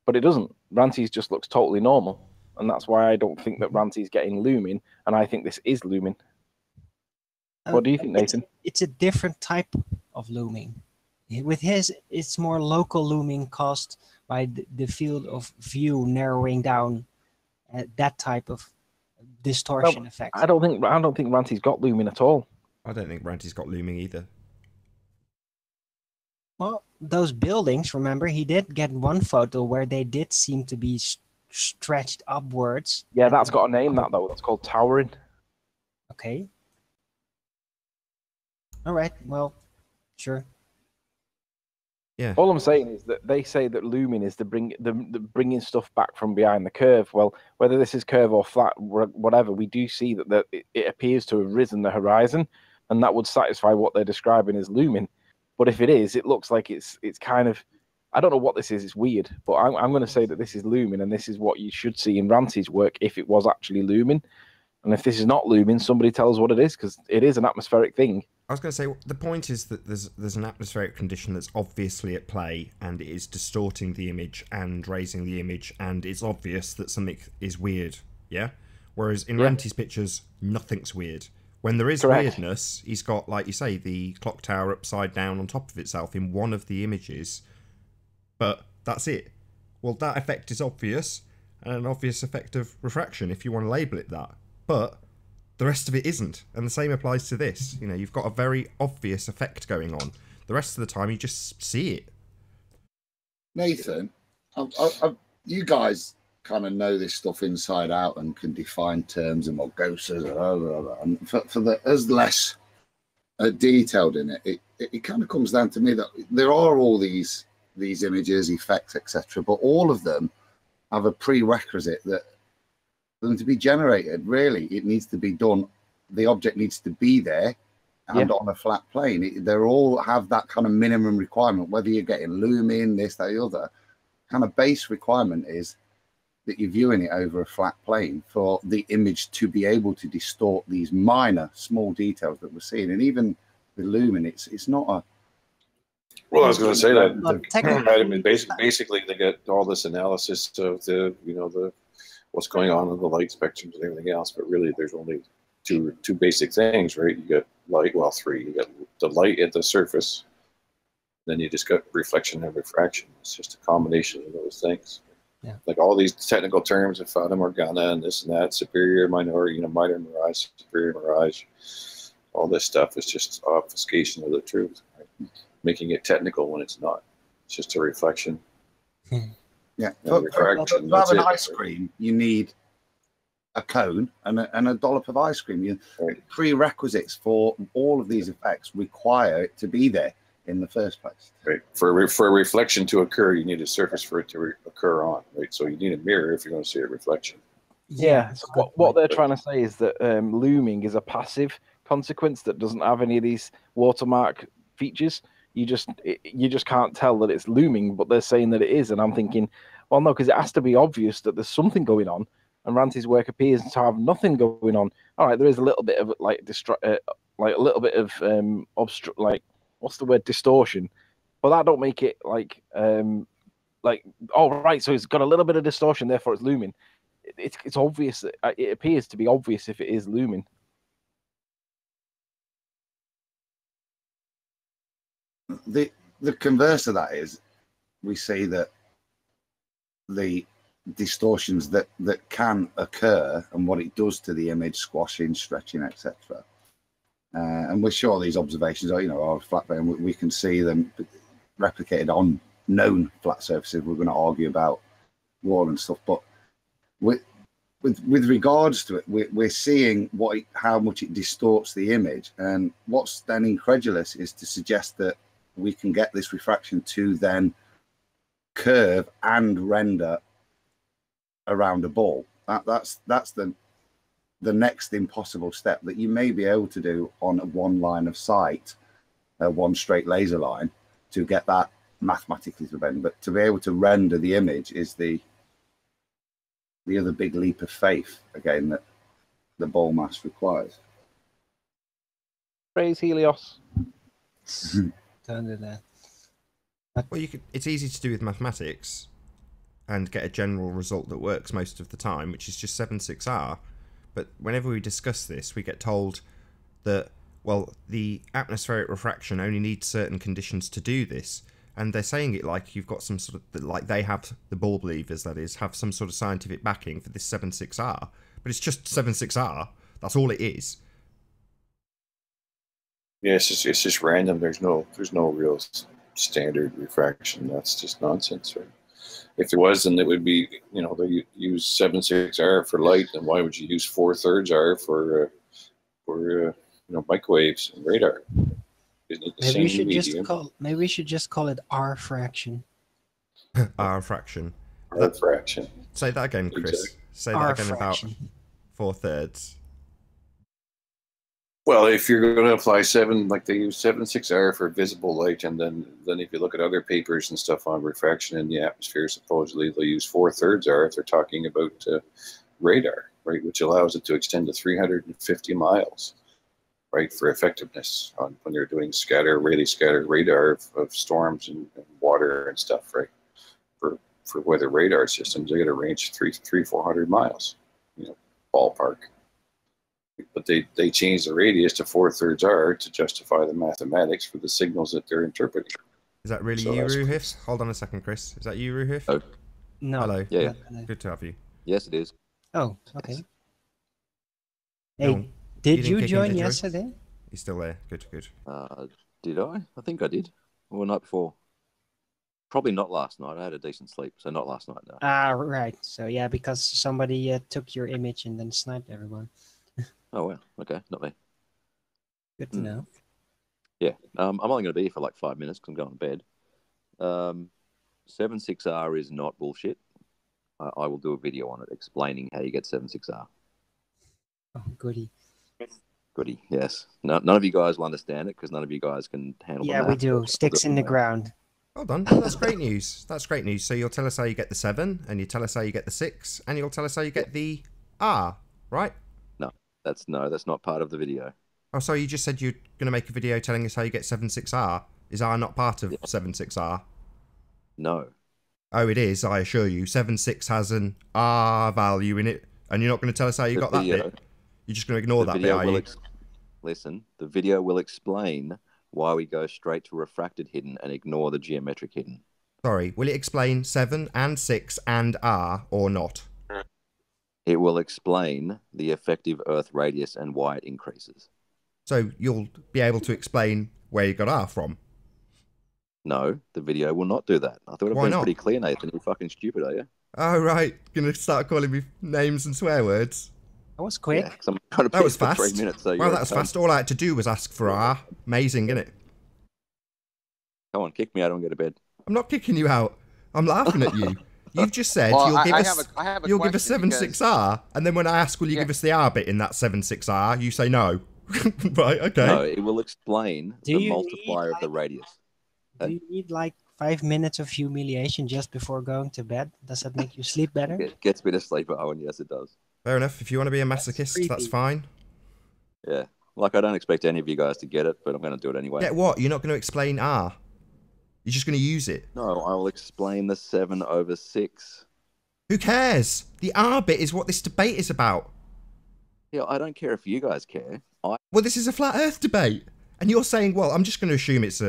but it doesn't. Ranty's just looks totally normal, and that's why I don't think that Ranty's getting looming, and I think this is looming. What do you think, Nathan? It's a different type of looming. With his, it's more local looming caused by the field of view narrowing down, that type of distortion effect. I don't think Ranty's got looming at all. I don't think Ranty's got looming either. Well, those buildings, remember, he did get one photo where they did seem to be stretched upwards. Yeah, that's got a name, that though. That's called towering. Okay. All right. Well, sure. Yeah. All I'm saying is that they say that looming is the bringing stuff back from behind the curve. Well, whether this is curve or flat, whatever, we do see that it appears to have risen the horizon, and that would satisfy what they're describing as looming. But if it is, it looks like it's kind of, I don't know what this is. It's weird, but I'm going to say that this is looming, and this is what you should see in Ranty's work if it was actually looming. And if this is not looming, somebody tell us what it is, because it is an atmospheric thing. I was going to say, the point is that there's an atmospheric condition that's obviously at play, and it is distorting the image and raising the image, and it's obvious that something is weird, yeah? Whereas in Ranty's pictures, nothing's weird. When there is weirdness, he's got, like you say, the clock tower upside down on top of itself in one of the images, but that's it. Well, that effect is obvious, and an obvious effect of refraction, if you want to label it that. But the rest of it isn't, and the same applies to this. You know, you've got a very obvious effect going on. The rest of the time, you just see it. Nathan, you guys kind of know this stuff inside out and can define terms and what ghosts are. And for the us less detailed in it, it kind of comes down to me that there are all these images, effects, etc., but all of them have a prerequisite that for them to be generated, really, it needs to be done. The object needs to be there and on a flat plane. They all have that kind of minimum requirement, whether you're getting looming, this, that, the other. Kind of base requirement is that you're viewing it over a flat plane for the image to be able to distort these minor, small details that we're seeing. And even with looming, it's not a... Well, I was going to say that. I mean, basically, they get all this analysis of the what's going on in the light spectrums and everything else, but really there's only two basic things, right? You get light, well, three. You got the light at the surface, then you just got reflection and refraction. It's just a combination of those things. Yeah. Like all these technical terms of Fata Morgana and this and that, superior, minority, minor mirage, superior mirage, all this stuff is just obfuscation of the truth, right? Making it technical when it's not. It's just a reflection. Yeah, to have an ice cream, you need a cone and a dollop of ice cream. Prerequisites for all of these effects require it to be there in the first place. Right. For a reflection to occur, you need a surface for it to occur on. Right. So you need a mirror if you're going to see a reflection. Yeah. So what they're trying to say is that looming is a passive consequence that doesn't have any of these watermark features. You just can't tell that it's looming, but they're saying that it is, and I'm thinking, well, no, because it has to be obvious that there's something going on, and Ranty's work appears to have nothing going on. All right, there is a little bit of what's the word, distortion, but that don't make it like oh right, so it's got a little bit of distortion, therefore it's looming. It's obvious that it appears to be obvious if it is looming. The converse of that is we see that the distortions that can occur and what it does to the image, squashing, stretching, etc. And we're sure these observations are flat plane. We can see them replicated on known flat surfaces. We're going to argue about wall and stuff, but with regards to it, we're seeing how much it distorts the image. And what's then incredulous is to suggest that we can get this refraction to then curve and render around a ball. That's the next impossible step that you may be able to do on one line of sight, one straight laser line, to get that mathematically to bend. But to be able to render the image is the the other big leap of faith again that the ball mass requires. Praise Helios. Don't do that. Well, it's easy to do with mathematics and get a general result that works most of the time, which is just 76R. But whenever we discuss this, we get told that, well, the atmospheric refraction only needs certain conditions to do this. And they're saying it like you've got some sort of, like they have, the ball believers, that is, have some sort of scientific backing for this 76R. But it's just 76R. That's all it is. Yeah, it's just random. There's no real standard refraction. That's just nonsense, right? If there was, then it would be, they use 76R for light, and why would you use 4/3 R for microwaves and radar? Maybe we should just call it R fraction. R fraction. R fraction. Say that again, Chris. Exactly. Say that R again fraction. about 4/3. Well, if you're going to apply they use 76R for visible light, and then if you look at other papers and stuff on refraction in the atmosphere, supposedly they'll use 4/3 R if they're talking about radar, right, which allows it to extend to 350 miles, right, for effectiveness when you're doing radially scattered radar of storms and water and stuff, right, for weather radar systems. They got a range of 400 miles, ballpark. But they changed the radius to 4/3 R to justify the mathematics for the signals that they're interpreting. Is that really you, Ruhif? Hold on a second, Chris. Is that you, Ruhif? Oh. No. Hello. Yeah. Good to have you. Yes, it is. Oh, okay. Hey, did you join yesterday? He's still there. Good. Did I? I think I did. Or the night before. Probably not last night. I had a decent sleep, so not last night, no. Ah, right. So yeah, because somebody took your image and then sniped everyone. Oh, well. Okay, not me. Good to know. Yeah, I'm only going to be here for like 5 minutes because I'm going to bed. 76R is not bullshit. I will do a video on it explaining how you get 76R. Oh, goody. Goody, yes. None of you guys will understand it because none of you guys can handle it. Yeah, we do. Sticks in the ground. Hold on. That's great news. That's great news. So you'll tell us how you get the 7, and you tell us how you get the 6, and you'll tell us how you get the R, right? No, that's not part of the video. Oh, sorry, you just said you're going to make a video telling us how you get 76R. Is R not part of 76R? No. Oh, it is, I assure you. 76 has an R value in it, and you're not going to tell us how you got that bit? You're just going to ignore that bit, are you? Listen, the video will explain why we go straight to refracted hidden and ignore the geometric hidden. Sorry, will it explain 7 and 6 and R or not? It will explain the effective Earth radius and why it increases. So you'll be able to explain where you got R from? No, the video will not do that. I thought it was pretty clear, Nathan. You're fucking stupid, are you? Oh, right. Gonna start calling me names and swear words. That was quick. Yeah, that was fast. 3 minutes, so well, that was fast. All I had to do was ask for R. Amazing, isn't it? Come on, kick me out and go to bed. I'm not kicking you out. I'm laughing at you. You've just said you'll give us 76R, and then when I ask, will you give us the R bit in that 76R, you say no. Right, okay. No, it will explain the multiplier of the radius. Do you need like 5 minutes of humiliation just before going to bed? Does that make you sleep better? It gets me to sleep, Owen. Yes, it does. Fair enough. If you want to be a masochist, that's fine. Yeah. Like, I don't expect any of you guys to get it, but I'm going to do it anyway. Get what? You're not going to explain R? You're just going to use it? No, I'll explain the 7/6. Who cares? The R bit is what this debate is about. Yeah, I don't care if you guys care. Well, this is a flat Earth debate. And you're saying, well, I'm just going to assume it's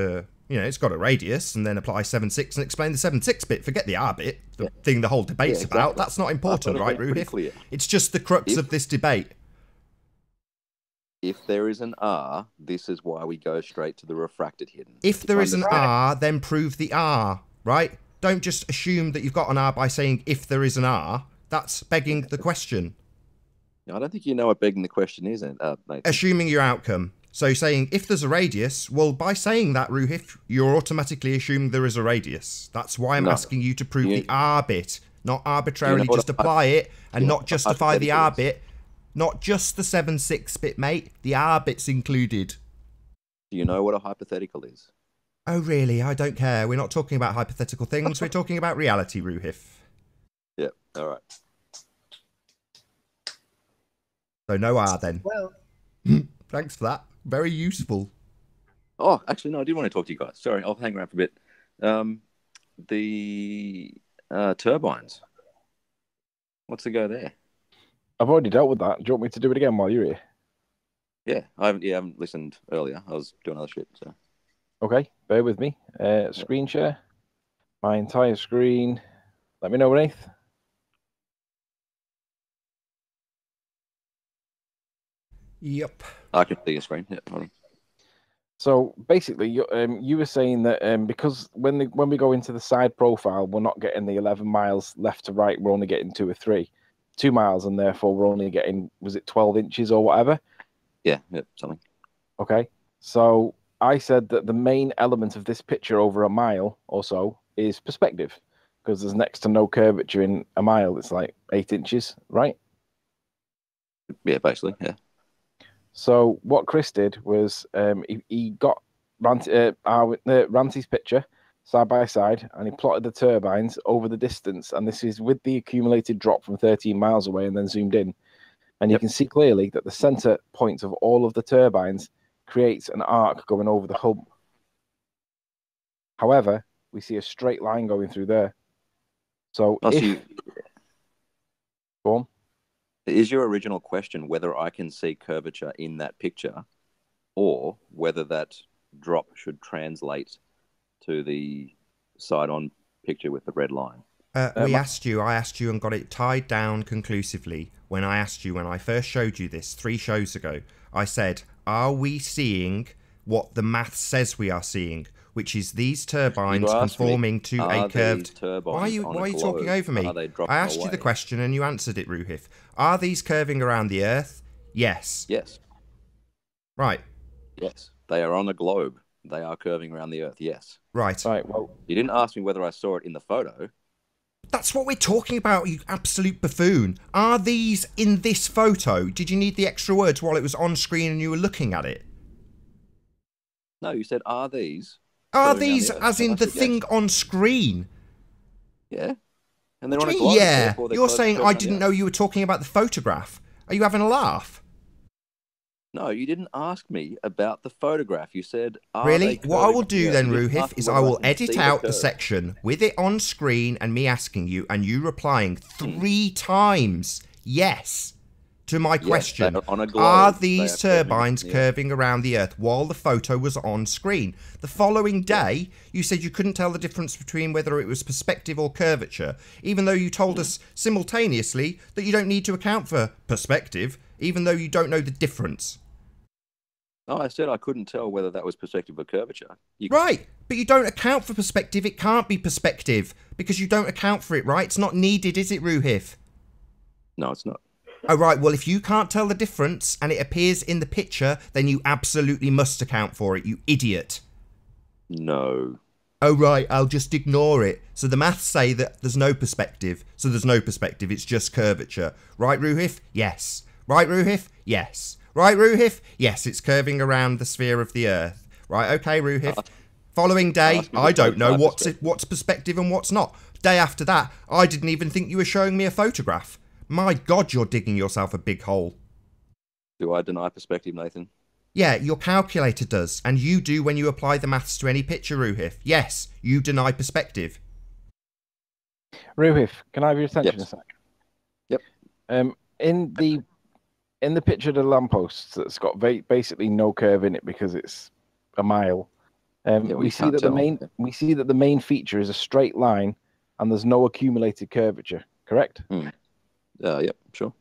it's got a radius and then apply 7/6 and explain the 7/6 bit. Forget the R bit, the thing the whole debate's about. That's not important, right, Ruhif? It's just the crux of this debate. If there is an R, this is why we go straight to the refracted hidden. If there is an R, then prove the R, right? Don't just assume that you've got an R by saying if there is an R. That's begging the question. I don't think you know what begging the question is, Nathan. Assuming your outcome. So saying if there's a radius, well, by saying that, Ruhif, you're automatically assuming there is a radius. That's why I'm asking you to prove the R bit, not arbitrarily just apply it and not justify the R bit. Not just the 7/6 bit, mate. The R bit's included. Do you know what a hypothetical is? Oh, really? I don't care. We're not talking about hypothetical things. We're talking about reality, Ruhif. Yeah, all right. So no R then. Well, Thanks for that. Very useful. Oh, actually, no, I did want to talk to you guys. Sorry, I'll hang around for a bit. The turbines. What's the go there? I've already dealt with that. Do you want me to do it again while you're here? Yeah, I haven't listened earlier. I was doing other shit. So Okay, bear with me. Screen share. My entire screen. Let me know, Wraith. Yep. I can see your screen. Yeah, hold on. So basically, you were saying that because when we go into the side profile, we're not getting the 11 miles left to right. We're only getting 2 or 3, 2 miles, and therefore we're only getting, was it 12 inches or whatever? Yeah, something. Okay. So I said that the main element of this picture over a mile or so is perspective, because there's next to no curvature in a mile. It's like 8 inches, right? Yeah, basically, yeah. So what Chris did was he got Ranty's picture side by side, and he plotted the turbines over the distance, and this is with the accumulated drop from 13 miles away, and then zoomed in. And you can see clearly that the center point of all of the turbines creates an arc going over the hub. However, we see a straight line going through there. So Go on. Is your original question whether I can see curvature in that picture, or whether that drop should translate to the side-on picture with the red line? I asked you and got it tied down conclusively when I asked you, when I first showed you this 3 shows ago. I said, are we seeing what the math says we are seeing, which is these turbines conforming to a curved... Why are you talking over me? I asked you the question and you answered it, Ruhif. Are these curving around the Earth? Yes. Yes. Right. Yes. They are on a globe. They are curving around the Earth, yes. Right. Right, well... You didn't ask me whether I saw it in the photo. That's what we're talking about, you absolute buffoon. Are these in this photo? Did you need the extra words while it was on screen and you were looking at it? No, you said, are these? Are these as in the thing on screen? Yeah. And they're on a globe. Yeah. You're saying I didn't know you were talking about the photograph. Are you having a laugh? No, you didn't ask me about the photograph. You said, really? What I will do then, Ruhif, is I will edit out the section with it on screen and me asking you and you replying 3 times yes to my question. Are these turbines curving around the Earth while the photo was on screen? The following day, you said you couldn't tell the difference between whether it was perspective or curvature, even though you told us simultaneously that you don't need to account for perspective, even though you don't know the difference. No, I said I couldn't tell whether that was perspective or curvature. Right, but you don't account for perspective. It can't be perspective because you don't account for it, right? It's not needed, is it, Ruhif? No, it's not. Oh, right. Well, if you can't tell the difference and it appears in the picture, then you absolutely must account for it, you idiot. No. Oh, right. I'll just ignore it. So the maths say that there's no perspective. So there's no perspective. It's just curvature. Right, Ruhif? Yes. Right, Ruhif? Yes. Right, Ruhif? Yes, it's curving around the sphere of the Earth. Right, okay, Ruhif. Following day, I don't know what's perspective and what's not. Day after that, I didn't even think you were showing me a photograph. My God, you're digging yourself a big hole. Do I deny perspective, Nathan? Yeah, your calculator does, and you do when you apply the maths to any picture, Ruhif. Yes, you deny perspective. Ruhif, can I have your attention a sec? Yep. In the picture of the lampposts that's got basically no curve in it because it's a mile, we see that the main feature is a straight line and there's no accumulated curvature, correct? Yep, sure.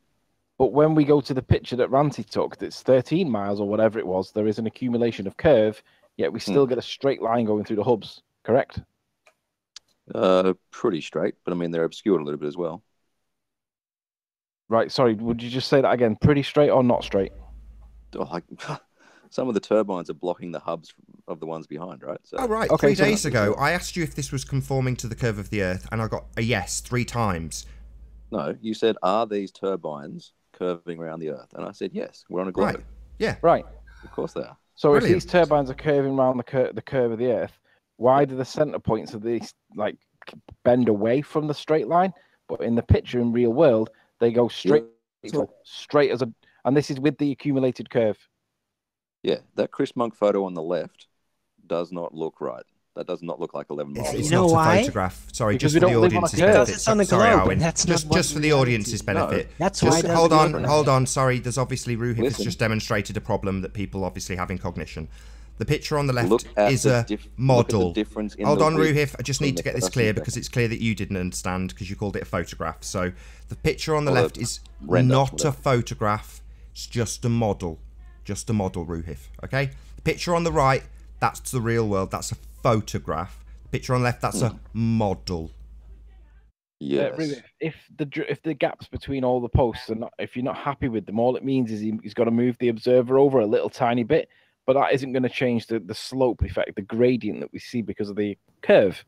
But when we go to the picture that Ranty took, that's 13 miles or whatever it was, there is an accumulation of curve, yet we still get a straight line going through the hubs, correct? Pretty straight, but I mean, they're obscured a little bit as well. Right, sorry, would you just say that again? Pretty straight or not straight? Oh, some of the turbines are blocking the hubs of the ones behind, right? So, oh, right. Okay, 3 days ago, I asked you if this was conforming to the curve of the Earth, and I got a yes 3 times. No, you said, are these turbines curving around the Earth? And I said, yes, we're on a globe. Right. Yeah. Right. Of course they are. So Brilliant. If these turbines are curving around the curve of the Earth, why do the center points of these bend away from the straight line? But in the picture in real world, they go straight as And this is with the accumulated curve. Yeah, that Chris Monk photo on the left does not look right. That does not look like 11 miles. It's You know not a why? photograph. Sorry, Because just we for the don't live on a audience's curve. benefit. It's on a Sorry, globe, Arwen. and that's not just what for the reality audience's is. benefit. That's just why it hold doesn't on, look hold right. on. Sorry, there's obviously Ruhif has Listen. just demonstrated a problem that people obviously have in cognition. The picture on the left Look at is the a look at the model. difference in Hold the on, width Ruhif. I just from need the to get this first clear and because second. it's clear that you didn't understand because you called it a photograph. So the picture on the Or a left is render, not a whatever. photograph. It's just a model. Just a model, Ruhif. Okay? The picture on the right, that's the real world. That's a photograph. The picture on the left, that's a model. Yes. Really, if the gaps between all the posts are not, if you're not happy with them, all it means is he's got to move the observer over a little tiny bit, but that isn't going to change the slope effect, the gradient that we see because of the curve.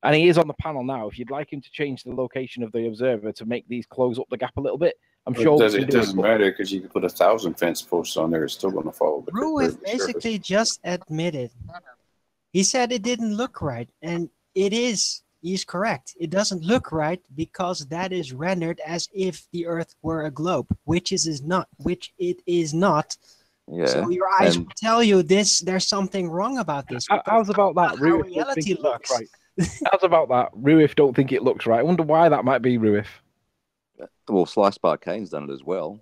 And he is on the panel now. If you'd like him to change the location of the observer to make these close up the gap a little bit, I'm sure It doesn't matter because you can put 1,000 fence posts on there. It's still going to follow the curve Ruhif of the surface. basically just admitted. He said it didn't look right, and it is. He's correct. It doesn't look right because that is rendered as if the Earth were a globe, which it is not. Yeah. So your eyes and will tell you this. There's something wrong about this. How's about that? How Ruif don't reality think it looks looks. right. How's about that? Ruif don't think it looks right. I wonder why that might be, Ruif. well, Sparkane's done it as well.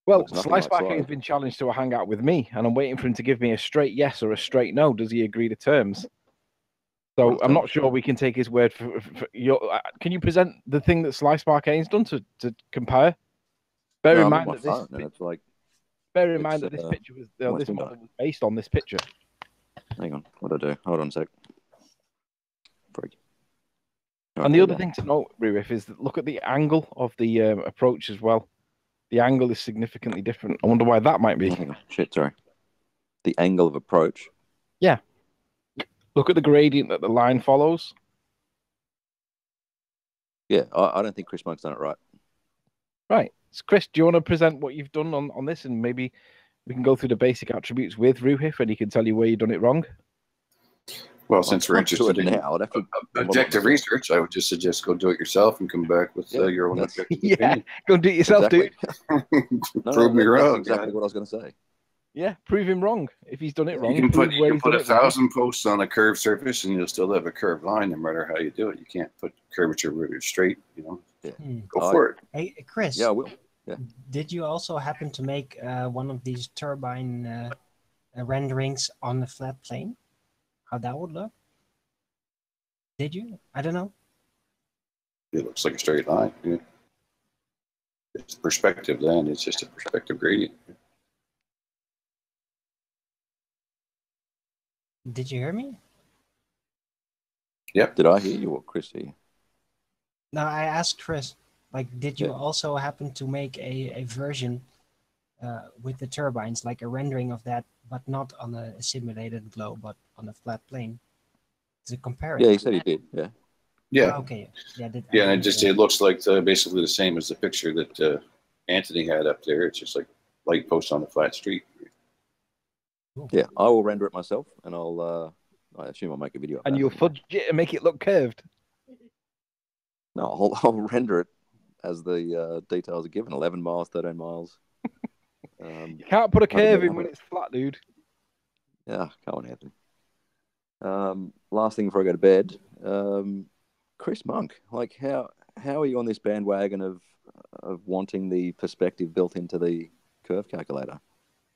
Well, Looks nothing like Sparkane has Slice. been challenged to a hangout with me, and I'm waiting for him to give me a straight yes or a straight no. Does he agree to terms? So I'm not sure we can take his word for your. Can you present the thing that Sparkane's done to compare? Bear No, in I'm mind on that my this. phone, and it's like, Bear in it's, mind that this picture was this Western model Dot. was based on this picture. Hang on, what do I do? Hold on a sec. Freak. And the other thing to note, Ruif, is that look at the angle of the approach as well. The angle is significantly different. I wonder why that might be. Hang on. Shit, sorry. The angle of approach. Yeah. Look at the gradient that the line follows. Yeah, I don't think Chris Monk's done it right. Right. So Chris, do you want to present what you've done on this, and maybe we can go through the basic attributes with Ruhif, and he can tell you where you've done it wrong? Well, since we're I'll do interested it in now. I'd have to objective research, I would just suggest go do it yourself and come back with your own that's- objective Yeah, opinion. go do it yourself, Exactly. dude. Prove me that's wrong. exactly yeah. what I was going to say. Yeah, prove him wrong. If he's done it wrong, You can prove put where he's done it wrong. 1,000 posts on a curved surface, and you'll still have a curved line, no matter how you do it. You can't put curvature where it's straight. You know, go for it. Hey, Chris. Yeah, I will. Yeah. Did you also happen to make one of these turbine renderings on the flat plane? How that would look? Did you? I don't know. It looks like a straight line. Yeah. It's perspective. Then it's just a perspective gradient. Did you hear me? Yep. Did I hear you or Chris hear you? No, I asked Chris. Like, did you Yeah. also happen to make a version with the turbines, like a rendering of that, but not on a simulated globe, but on a flat plane, to compare it? Yeah, he said he did. Yeah. Yeah. Okay. Yeah. Yeah, and it looks like basically the same as the picture that Anthony had up there. It's just like light posts on a flat street. Yeah, I will render it myself, and I assume I'll make a video of And that. you'll fudge it and make it look curved. No, I'll render it as the details are given. 11 miles, 13 miles. You can't put a curve in when it's flat, dude. Yeah, come on, Anthony. Last thing before I go to bed, Chris Monk. Like, how are you on this bandwagon of wanting the perspective built into the curve calculator?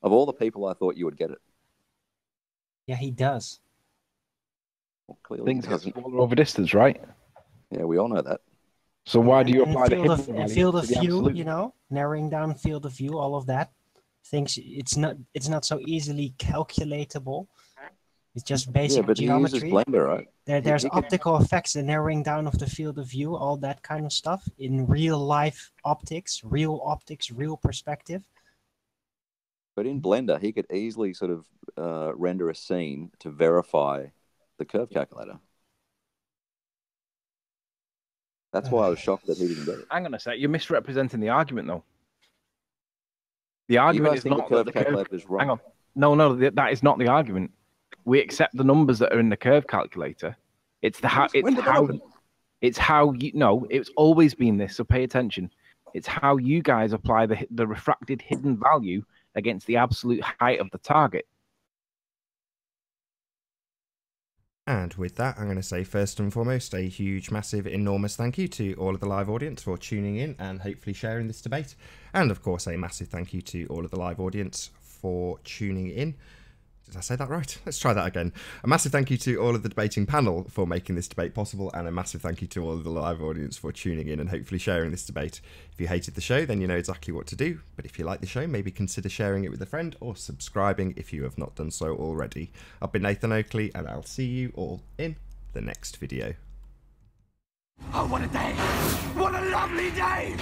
Of all the people, I thought you would get it. Yeah, he does. Well, clearly Things he get doesn't. smaller over distance, right? Yeah, we all know that. So why do you And apply the field hidden of, value field to of the view? absolute? You know, narrowing down field of view, all of that. Things it's not so easily calculatable. It's just basic Yeah, but geometry. he uses Blender, right? There's he can- optical effects, the narrowing down of the field of view, all that kind of stuff in real life optics, real perspective. But in Blender, he could easily sort of render a scene to verify the curve calculator. That's why I was shocked that he didn't get it. Hang on a sec. You're misrepresenting the argument, though. The You argument guys is think not the that curve the curve. calculator is wrong? Hang on. No, that is not the argument. We accept the numbers that are in the curve calculator. It's the how. When did that happen? It's how you know. It's always been this. So pay attention. It's how you guys apply the refracted hidden value against the absolute height of the target. And with that, I'm going to say first and foremost a huge, massive, enormous thank you to all of the live audience for tuning in and hopefully sharing this debate. And of course, a massive thank you to all of the live audience for tuning in. Did I say that right? Let's try that again. A massive thank you to all of the debating panel for making this debate possible, and a massive thank you to all of the live audience for tuning in and hopefully sharing this debate. If you hated the show, then you know exactly what to do. But if you like the show, maybe consider sharing it with a friend or subscribing if you have not done so already. I've been Nathan Oakley, and I'll see you all in the next video. Oh, what a day! What a lovely day!